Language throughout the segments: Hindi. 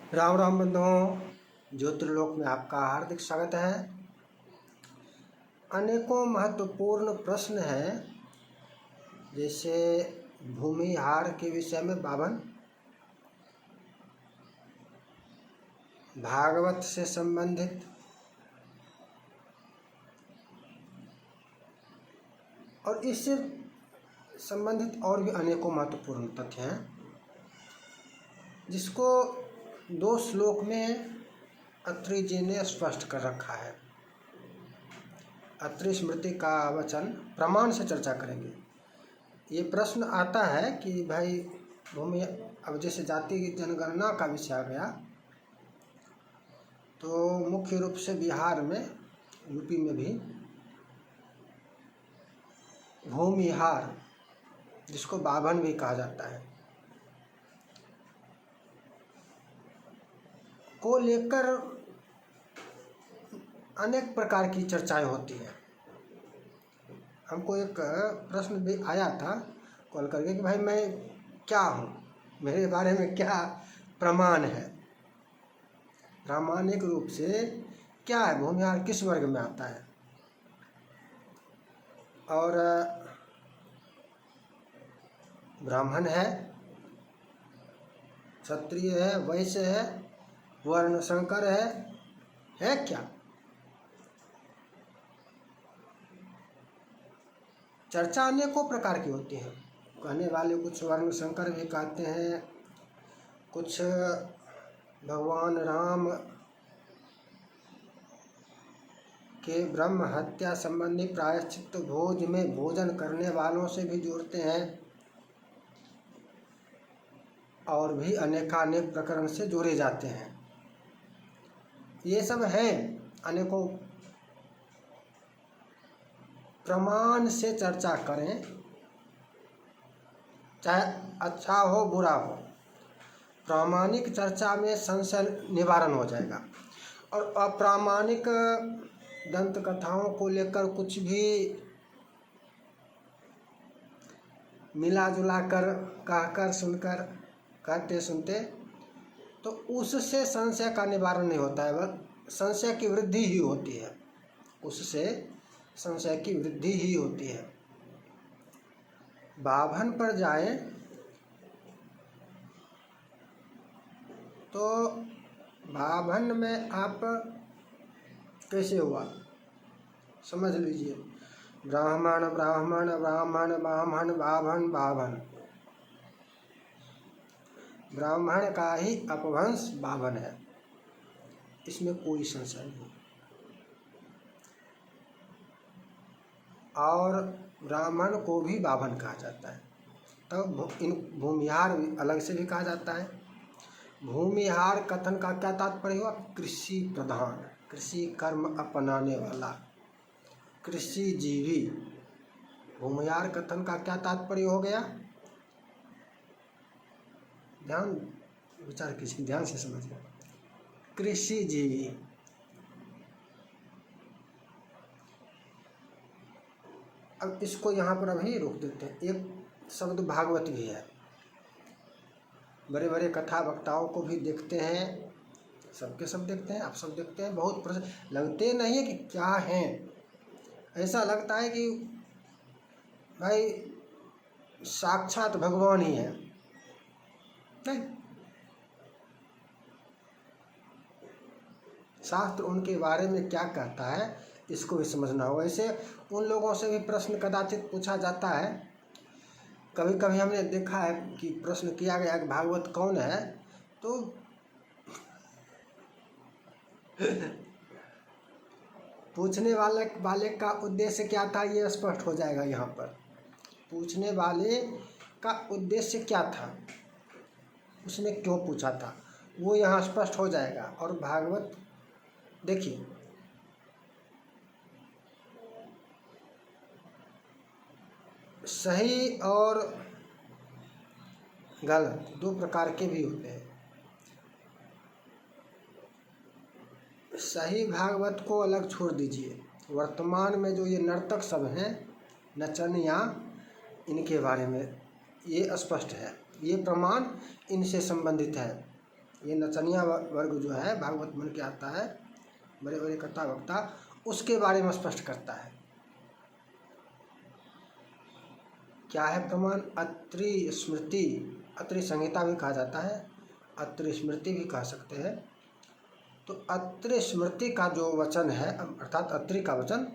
राम राम बंधुओं, ज्योतिर्लोक में आपका हार्दिक स्वागत है। अनेकों महत्वपूर्ण प्रश्न हैं, जैसे भूमिहार के विषय में 52, भागवत से संबंधित और इससे संबंधित और भी अनेकों महत्वपूर्ण तथ्य हैं, जिसको 2 श्लोक में अत्रि जी ने स्पष्ट कर रखा है। अत्रि स्मृति का वचन प्रमाण से चर्चा करेंगे। ये प्रश्न आता है कि भाई भूमि, अब जैसे जाति की जनगणना का विषय आ गया, तो मुख्य रूप से बिहार में, यूपी में भी भूमिहार, जिसको बाभन भी कहा जाता है, को लेकर अनेक प्रकार की चर्चाएं होती हैं। हमको एक प्रश्न भी आया था कॉल करके कि भाई मैं क्या हूँ, मेरे बारे में क्या प्रमाण है, प्रामाणिक रूप से क्या है, भूमिहार किस वर्ग में आता है। और ब्राह्मण है, क्षत्रिय है, वैश्य है, वर्ण संकर है क्या? चर्चा अनेकों प्रकार की होती है। कहने वाले कुछ वर्ण संकर भी कहते हैं, कुछ भगवान राम के ब्रह्म हत्या संबंधी प्रायश्चित भोज में भोजन करने वालों से भी जोड़ते हैं, और भी अनेकानेक प्रकरण से जोड़े जाते हैं। ये सब हैं अनेकों। प्रमाण से चर्चा करें, चाहे अच्छा हो बुरा हो, प्रामाणिक चर्चा में संशय निवारण हो जाएगा। और अप्रामाणिक दंत कथाओं को लेकर कुछ भी मिला जुला कर, कहकर सुनकर, कहते सुनते, तो उससे संशय का निवारण नहीं होता है, बस संशय की वृद्धि ही होती है। उससे संशय की वृद्धि ही होती है। बाभन पर जाएं तो बाभन में आप कैसे हुआ समझ लीजिए। ब्राह्मण ब्राह्मण ब्राह्मण ब्राह्मण बाभन बाभन, ब्राह्मण का ही अपभ्रंश बाभन है, इसमें कोई संशय नहीं। और ब्राह्मण को भी बाभन कहा जाता है। तब इन भूमिहार अलग से भी कहा जाता है। भूमिहार कथन का क्या तात्पर्य हुआ? कृषि प्रधान, कृषि कर्म अपनाने वाला, कृषि जीवी। भूमिहार कथन का क्या तात्पर्य हो गया? ध्यान विचार कीजिए, ध्यान से समझिए। कृषि जीवी। अब इसको यहाँ पर अभी रोक देते हैं। एक शब्द भागवत भी है। बड़े बड़े कथा वक्ताओं को भी देखते हैं, सबके सब देखते हैं, आप सब देखते हैं। बहुत प्रश्न लगते नहीं है कि क्या हैं, ऐसा लगता है कि भाई साक्षात भगवान ही है। नहीं, शास्त्र उनके बारे में क्या कहता है इसको भी समझना होगा। ऐसे उन लोगों से भी प्रश्न कदाचित पूछा जाता है। कभी कभी हमने देखा है कि प्रश्न किया गया कि भागवत कौन है, तो पूछने वाले का उद्देश्य क्या था ये स्पष्ट हो जाएगा। यहाँ पर पूछने वाले का उद्देश्य क्या था, उसने क्यों पूछा था, वो यहाँ स्पष्ट हो जाएगा। और भागवत देखिए, सही और गलत 2 प्रकार के भी होते हैं। सही भागवत को अलग छोड़ दीजिए। वर्तमान में जो ये नर्तक सब हैं, नचनिया, इनके बारे में ये स्पष्ट है, ये प्रमाण इनसे संबंधित है। ये नचनिया वर्ग जो है भागवत बन के आता है, बड़े बड़े कथा वक्ता, उसके बारे में स्पष्ट करता है। क्या है प्रमाण? अत्रि स्मृति, अत्रि संहिता भी कहा जाता है, अत्रि स्मृति भी कह सकते हैं। तो अत्रि स्मृति का जो वचन है, अर्थात अत्रि का वचन,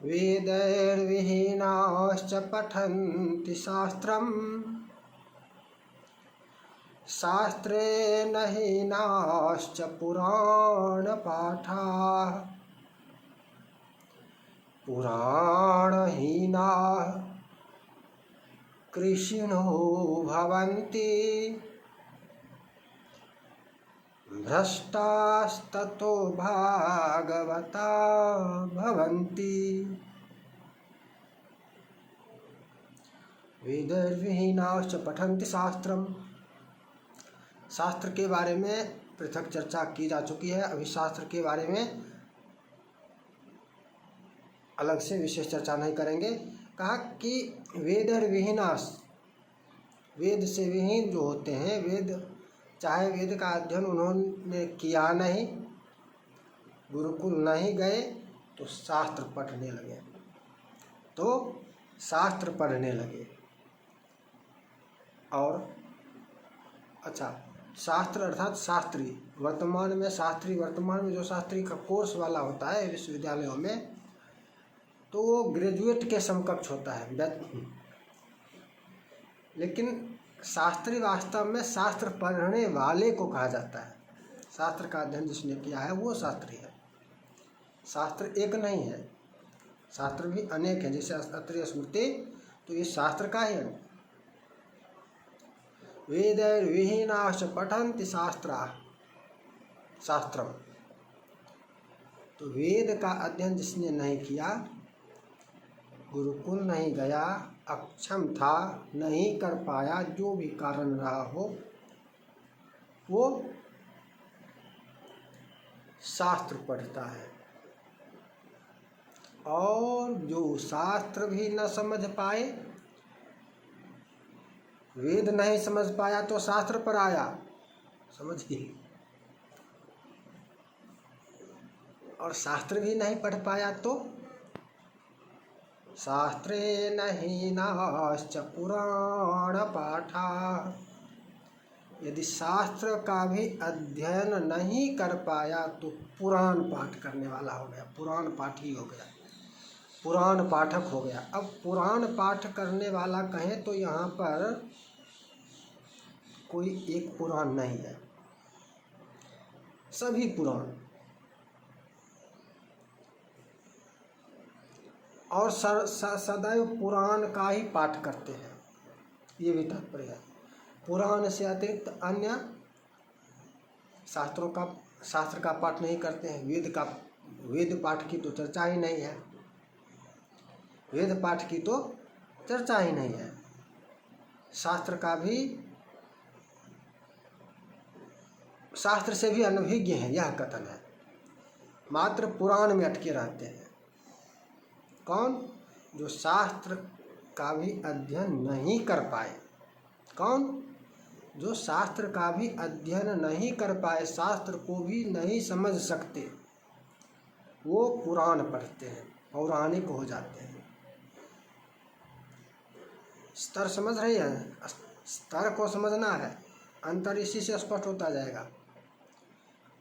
वेदैर्विहीनाश्च पठन्ति शास्त्रम् शास्त्रेण हीनाश्च पुराणपाठाः पुराणहीनाः कृषिणो भवन्ति भ्रष्टास्ततो भागवता भवन्ति। वेदैर्विहीनाश्च पठन्ति शास्त्रम्, शास्त्र के बारे में पृथक चर्चा की जा चुकी है, अभी शास्त्र के बारे में अलग से विशेष चर्चा नहीं करेंगे। कहा कि वेदैर्विहीनाश्च, वेद से विहीन जो होते हैं, वेद चाहे वेद का अध्ययन उन्होंने किया नहीं, गुरुकुल नहीं गए, तो शास्त्र पढ़ने लगे, तो शास्त्र पढ़ने लगे। और अच्छा, शास्त्र अर्थात शास्त्री, वर्तमान में शास्त्री, वर्तमान में जो शास्त्री का कोर्स वाला होता है विश्वविद्यालयों में, तो वो ग्रेजुएट के समकक्ष होता है। लेकिन शास्त्री वास्तव में शास्त्र पढ़ने वाले को कहा जाता है। शास्त्र का अध्ययन जिसने किया है वो शास्त्री है। शास्त्र एक नहीं है, शास्त्र भी अनेक है। जैसे अत्रि स्मृति, तो ये शास्त्र का ही है। वेदैर्विहीनाश्च पठन्ति शास्त्रम्, तो वेद का अध्ययन जिसने नहीं किया, गुरुकुल नहीं गया, अक्षम था, नहीं कर पाया, जो भी कारण रहा हो, वो शास्त्र पढ़ता है। और जो शास्त्र भी न समझ पाए, वेद नहीं समझ पाया तो शास्त्र पर आया, समझिए, और शास्त्र भी नहीं पढ़ पाया तो शास्त्रेण हीनाश्च पुराणपाठाः, यदि शास्त्र का भी अध्ययन नहीं कर पाया तो पुराण पाठ करने वाला हो गया, पुराण पाठी हो गया, पुराण पाठक हो गया। अब पुराण पाठ करने वाला कहें तो यहाँ पर कोई एक पुराण नहीं है, सभी पुराण, और सदैव पुराण का ही पाठ करते हैं, ये भी तात्पर्य है। पुराण से अतिरिक्त अन्य शास्त्र का पाठ नहीं करते हैं। वेद पाठ की तो चर्चा ही नहीं है, वेद पाठ की तो चर्चा ही नहीं है। शास्त्र का भी, शास्त्र से भी अनभिज्ञ है, यह कथन है। मात्र पुराण में अटके रहते हैं। कौन? जो शास्त्र का भी अध्ययन नहीं कर पाए। कौन? जो शास्त्र का भी अध्ययन नहीं कर पाए, शास्त्र को भी नहीं समझ सकते, वो पुराण पढ़ते हैं, पौराणिक हो जाते हैं। स्तर समझ रही है? स्तर को समझना है, अंतर इसी से स्पष्ट होता जाएगा।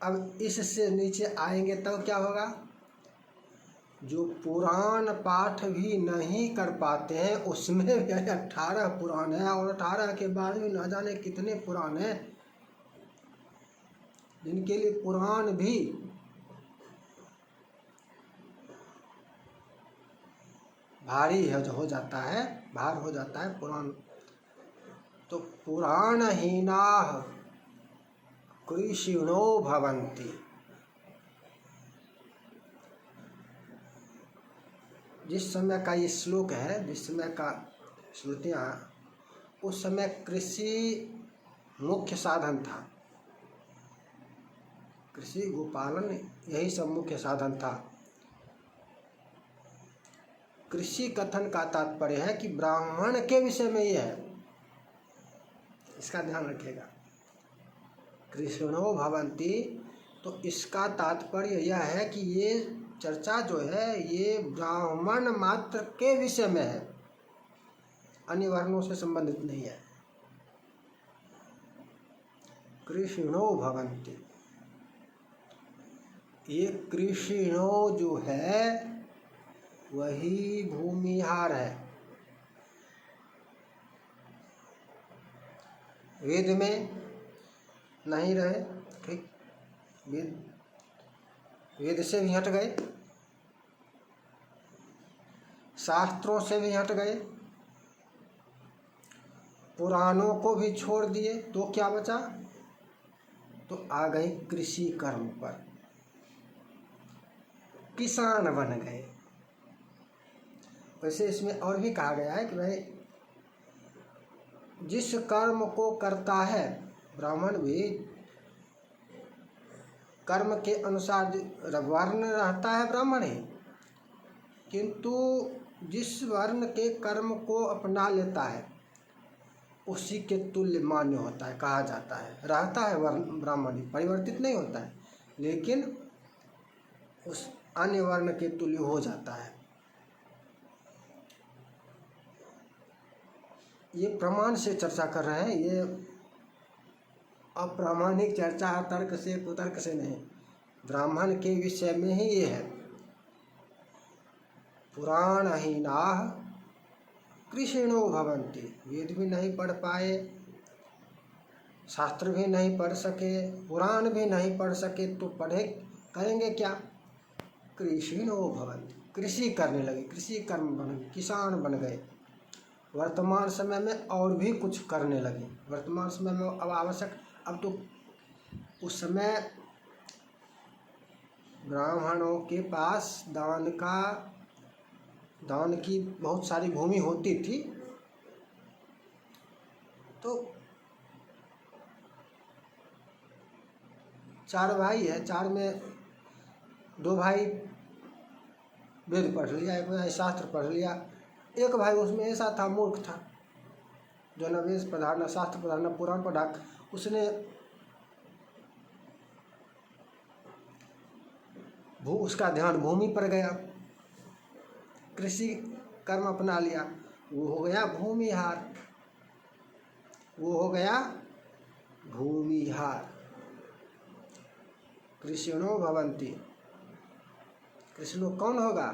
अब इससे नीचे आएंगे तब क्या होगा? जो पुराण पाठ भी नहीं कर पाते हैं, उसमें भी 18 पुराण है, और 18 के बाद भी न जाने कितने पुराण हैं, जिनके लिए पुराण भी भारी हो जाता है, भार हो जाता है पुराण। तो पुराणहीनाः कृषिणो भवन्ति। जिस समय का ये श्लोक है, जिस समय का श्रुतियाँ, उस समय कृषि मुख्य साधन था। कृषि, गोपालन, यही सब मुख्य साधन था। कृषि कथन का तात्पर्य है कि ब्राह्मण के विषय में ये है, इसका ध्यान रखिएगा। कृष्णो भवन्ति। तो इसका तात्पर्य यह है कि ये चर्चा जो है ये ब्राह्मण मात्र के विषय में है, अन्य वर्णों से संबंधित नहीं है। कृष्णो भवन्ति, ये कृष्णो जो है वही भूमिहार है। वेद में नहीं रहे, ठीक, वेद से भी हट गए, शास्त्रों से भी हट गए, पुराणों को भी छोड़ दिए, तो क्या बचा? तो आ गए कृषि कर्म पर, किसान बन गए। वैसे इसमें और भी कहा गया है कि भाई जिस कर्म को करता है ब्राह्मण भी कर्म के अनुसार वर्ण रहता है ब्राह्मण ही, किंतु जिस वर्ण के कर्म को अपना लेता है उसी के तुल्य मान्य होता है, कहा जाता है। रहता है वर्ण ब्राह्मण ही, परिवर्तित नहीं होता है, लेकिन उस अन्य वर्ण के तुल्य हो जाता है। ये प्रमाण से चर्चा कर रहे हैं, ये अप्रामाणिक चर्चा तर्क से कुतर्क से नहीं, ब्राह्मण के विषय में ही ये है। पुराणहीनाः कृषिणो भवन्ति, वेद भी नहीं पढ़ पाए, शास्त्र भी नहीं पढ़ सके, पुराण भी नहीं पढ़ सके, तो पढ़े करेंगे क्या? कृषिणो भवन्ति, कृषि करने लगे, कृषि कर्म बन गए, किसान बन गए। वर्तमान समय में और भी कुछ करने लगे। वर्तमान समय में अब आवश्यक, अब तो उस समय ब्राह्मणों के पास दान की बहुत सारी भूमि होती थी, तो 4 भाई है, 4 में 2 भाई वेद पढ़ लिया, एक भाई शास्त्र पढ़ लिया, एक भाई उसमें ऐसा था, मूर्ख था, जो न वेद पढ़ा, न शास्त्र पढ़ा, न पुराण पढ़ा, उसने उसका ध्यान भूमि पर गया, कृषि कर्म अपना लिया, वो हो गया भूमिहार, वो हो गया भूमिहार। कृष्णो भवन्ति, कृष्णो कौन होगा?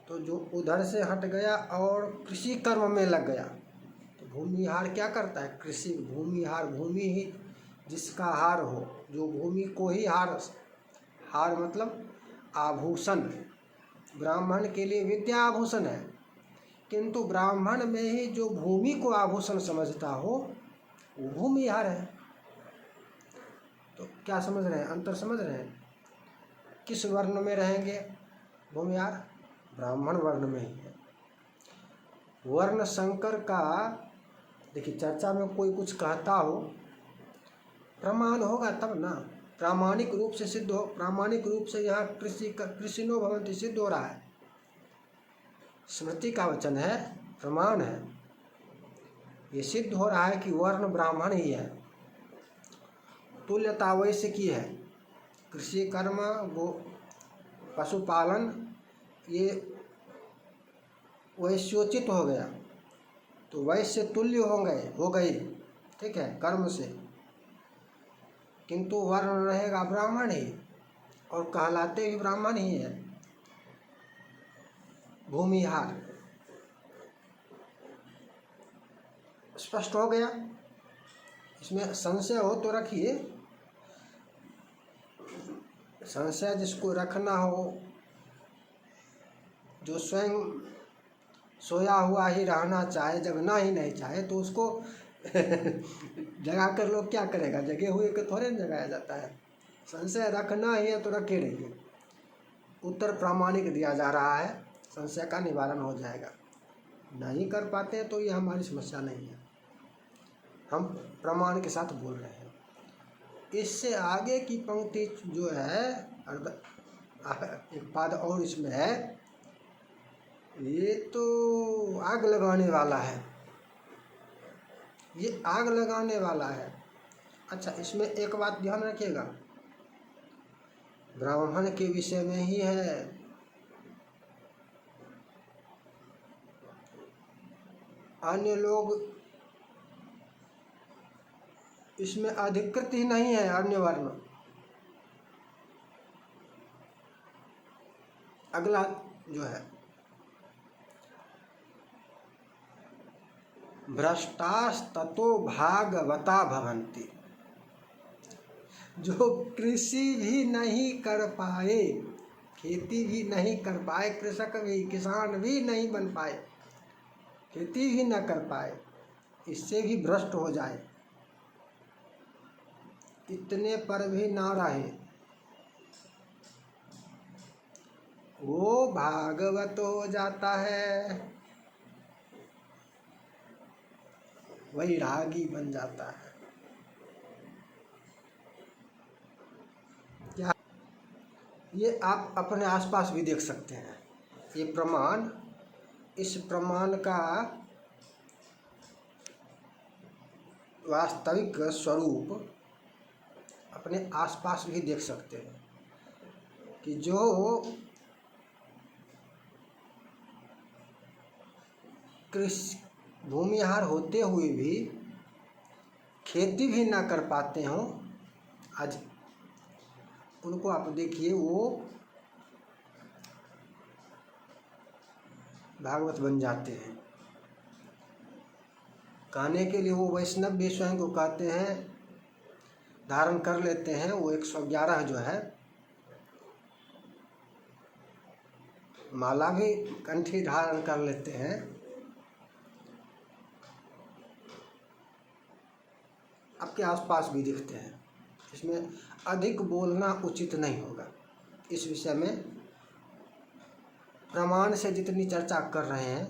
तो जो उधर से हट गया और कृषि कर्म में लग गया। तो भूमिहार क्या करता है? कृषि। भूमिहार, भूमि ही जिसका हार हो, जो भूमि को ही हार मतलब आभूषण। ब्राह्मण के लिए विद्या आभूषण है, किंतु ब्राह्मण में ही जो भूमि को आभूषण समझता हो वो भूमिहार है। तो क्या समझ रहे हैं? अंतर समझ रहे हैं? किस वर्ण में रहेंगे भूमिहार? ब्राह्मण वर्ण में ही है। वर्ण संकर का देखिए, चर्चा में कोई कुछ कहता हो, प्रमाण होगा तब ना, प्रामाणिक रूप से सिद्ध हो। प्रामाणिक रूप से यहाँ कृषिनो भवन्ति सिद्ध हो रहा है, स्मृति का वचन है, प्रमाण है, ये सिद्ध हो रहा है कि वर्ण ब्राह्मण ही है। तुल्यता वैश्य की है, कृषि कर्म, गो पशुपालन, ये वैश्योचित हो गया, तो वैश्य तुल्य हो गई, ठीक है, कर्म से, किंतु वर्ण रहेगा ब्राह्मण ही, और कहलाते भी ब्राह्मण ही है, भूमिहार। स्पष्ट हो गया? इसमें संशय हो तो रखिए, संशय जिसको रखना हो, जो स्वयं सोया हुआ ही रहना चाहे, जगना ही नहीं चाहे, तो उसको जगा कर लोग क्या करेगा? जगे हुए को थोड़े न जगाया जाता है। संशय रखना ही है तो रखे रहिए। उत्तर प्रामाणिक दिया जा रहा है, संशय का निवारण हो जाएगा। नहीं कर पाते तो ये हमारी समस्या नहीं है, हम प्रमाण के साथ बोल रहे हैं। इससे आगे की पंक्ति जो है, एक पाद और इसमें है, ये तो आग लगाने वाला है, ये आग लगाने वाला है। अच्छा, इसमें एक बात ध्यान रखिएगा, ब्राह्मण के विषय में ही है। अन्य लोग इसमें अधिकृत ही नहीं है। अन्य वर्ण, अगला जो है, भ्रष्टास्ततो भागवता भवन्ति। जो कृषि भी नहीं कर पाए, खेती भी नहीं कर पाए, कृषक भी, किसान भी नहीं बन पाए, खेती भी न कर पाए, इससे भी भ्रष्ट हो जाए, इतने पर भी ना रहे, वो भागवत हो जाता है, वैरागी बन जाता है। क्या ये आप अपने आसपास भी देख सकते हैं। ये प्रमाण, इस प्रमाण का वास्तविक स्वरूप अपने आसपास भी देख सकते हैं कि जो कृषि भूमिहार होते हुए भी खेती भी ना कर पाते हों, आज उनको आप देखिए, वो भागवत बन जाते हैं। कहने के लिए वो वैष्णव भी स्वयं को कहते हैं, धारण कर लेते हैं। वो 111 जो है माला भी कंठी धारण कर लेते हैं। आपके आसपास भी दिखते हैं। इसमें अधिक बोलना उचित नहीं होगा। इस विषय में प्रमाण से जितनी चर्चा कर रहे हैं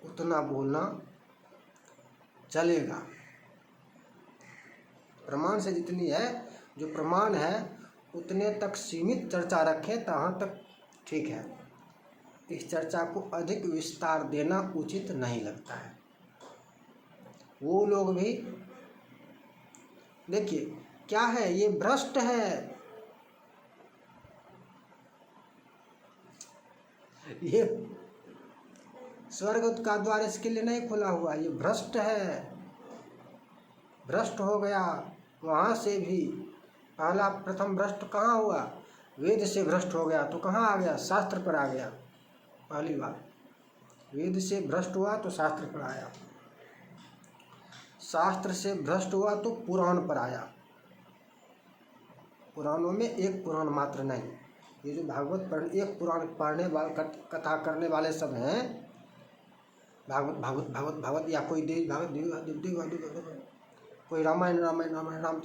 उतना बोलना चलेगा। प्रमाण से जितनी है, जो प्रमाण है उतने तक सीमित चर्चा रखें, तहाँ तक ठीक है। इस चर्चा को अधिक विस्तार देना उचित नहीं लगता है। वो लोग भी देखिए क्या है, ये भ्रष्ट है, ये स्वर्ग का द्वार इसके लिए नहीं खुला हुआ, ये भ्रष्ट है, भ्रष्ट हो गया। वहाँ से भी पहला प्रथम भ्रष्ट कहाँ हुआ? वेद से भ्रष्ट हो गया तो कहाँ आ गया? शास्त्र पर आ गया। पहली बार वेद से भ्रष्ट हुआ तो शास्त्र पर आया, शास्त्र से भ्रष्ट हुआ तो पुराण पर आया। पुराणों में एक पुराण मात्र नहीं, ये जो भागवत एक पुराण पढ़ने वाले, कथा करने वाले सब हैं, भागवत भागवत भागवत भागवत, या कोई देवी भागवत देवी, कोई रामायण रामायण रामायण राम,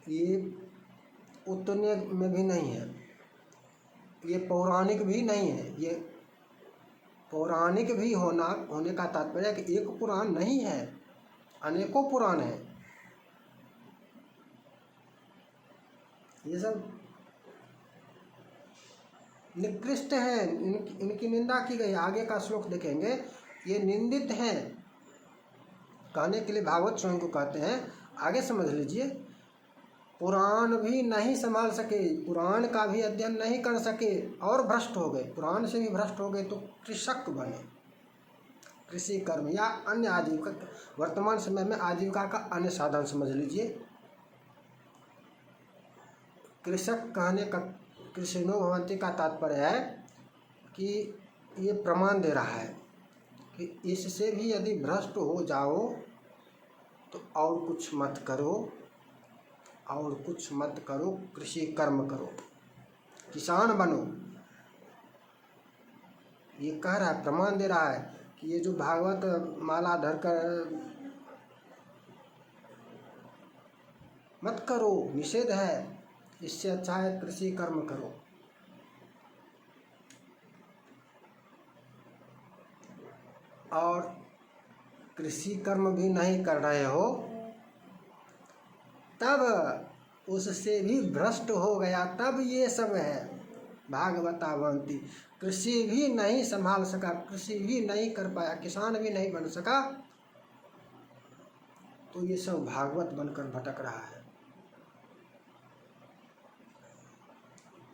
ये उतने में भी नहीं है। ये पौराणिक भी नहीं है। ये पौराणिक भी होने का तात्पर्य कि एक पुराण नहीं है, अनेकों पुराण हैं। ये सब निकृष्ट हैं, इनकी निंदा की गई। आगे का श्लोक देखेंगे, ये निंदित हैं। कहने के लिए भागवत स्वयं को कहते हैं, आगे समझ लीजिए, पुराण भी नहीं संभाल सके, पुराण का भी अध्ययन नहीं कर सके और भ्रष्ट हो गए, पुराण से भी भ्रष्ट हो गए, तो कृषक बने, कृषि कर्म या अन्य आजीविका, वर्तमान समय में आजीविका का अन्य साधन समझ लीजिए। कृषक कहने का, कृषिणो भवन्ति का तात्पर्य है कि ये प्रमाण दे रहा है कि इससे भी यदि भ्रष्ट हो जाओ तो और कुछ मत करो, और कुछ मत करो, कृषि कर्म करो, किसान बनो। ये कह रहा है, प्रमाण दे रहा है कि ये जो भागवत माला धरकर मत करो, निषेध है, इससे अच्छा है कृषि कर्म करो। और कृषि कर्म भी नहीं कर रहे हो तब उससे भी भ्रष्ट हो गया, तब ये सब है भागवता भवन्ति। कृषि भी नहीं संभाल सका, कृषि भी नहीं कर पाया, किसान भी नहीं बन सका, तो ये सब भागवत बनकर भटक रहा है।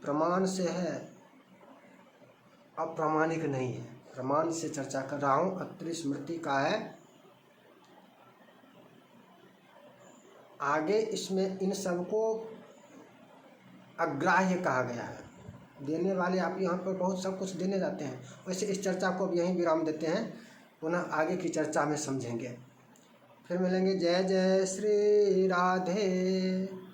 प्रमाण से है, अप्रामाणिक नहीं है। प्रमाण से चर्चा कर रहा हूँ। अत्रि स्मृति का है। आगे इसमें इन सबको अग्राह्य कहा गया है। देने वाले आप यहाँ पर बहुत सब कुछ देने जाते हैं। वैसे इस चर्चा को अब यहीं विराम देते हैं, पुनः आगे की चर्चा में समझेंगे। फिर मिलेंगे। जय जय श्री राधे।